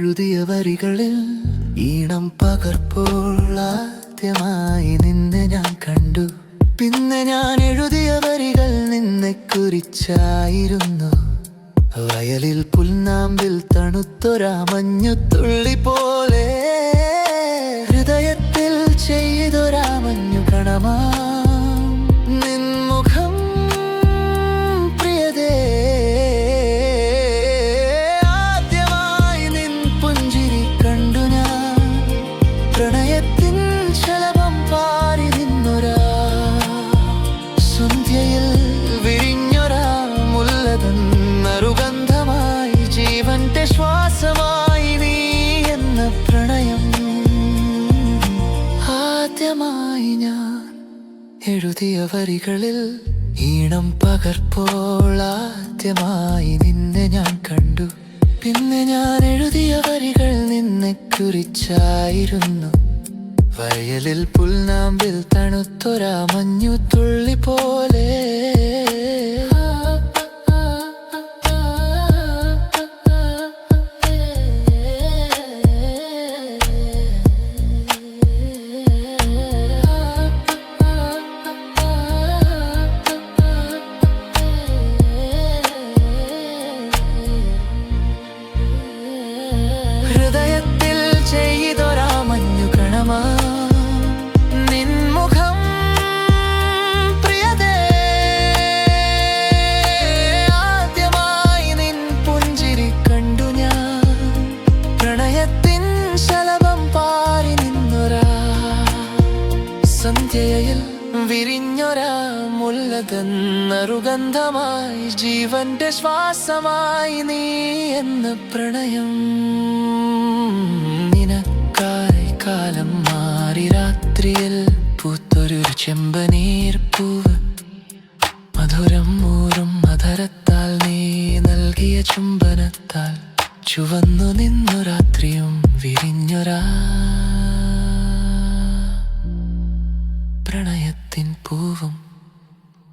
എഴുതിയ വരികളിൽ ഈണം പകർപ്പോൾ ആദ്യമായി നിന്നെ ഞാൻ കണ്ടു. പിന്നെ ഞാൻ എഴുതിയ വരികൾ നിന്നെ കുറിച്ചായിരുന്നു. വയലിൽ പുൽനാമ്പിൽ തണുത്തൊരാ മഞ്ഞുതുള്ളി പോലെ ഹൃദയത്തിൽ ചെയ്തൊരാ മഞ്ഞു കണമാ നിൻമുഖം പ്രിയതേ. ആദ്യമായി നിൻ പുഞ്ചിരി കണ്ടു ഞാൻ പ്രണയത്തിൻ ശലഭം പാറി നിന്നൊരാ സന്ധ്യയിൽ വിരിഞ്ഞൊരാ മുല്ലതൻ നറുഗന്ധമായി ജീവന്റെ ശ്വാസമായി നീ എന്ന പ്രണയം. ആദ്യമായി ഞാൻ എഴുതിയ വരികളിൽ ഈണം പകർപ്പോൾ ആദ്യമായി നിന്നെ ഞാൻ കണ്ടു. പിന്നെ ഞാൻ എഴുതിയ വരികൾ നിന്നെ കുറിച്ചായിരുന്നു. വയലിൽ പുൽനാമ്പിൽ തണുത്തൊരാ മഞ്ഞുതുള്ളി പോലെ ഹൃദയത്തിൽ ചെയ്തൊരാ മഞ്ഞു കണമാ നിൻമുഖം പ്രിയതേ. ആദ്യമായി നിൻ പുഞ്ചിരി കണ്ടു ഞാൻ പ്രണയത്തിൻ ശലഭം പാറി നിന്നൊരാ സന്ധ്യയിൽ വിരിഞ്ഞൊരാ മുല്ലതൻ നറുഗന്ധമായി ജീവന്റെ ശ്വാസമായി നീ എന്ന പ്രണയം. നിനക്കായി കാലം മാറി രാത്രിയിൽ പൂത്തൊരു ചെമ്പനീർ പൂവ് മധുരം മൂറും മധുരത്താൽ നീ നൽകിയ ചുംബനത്താൽ ചുവന്നു നിന്നു രാത്രിയും വിരിഞ്ഞൊരാ പ്രണയത്തിൻ പൂവും.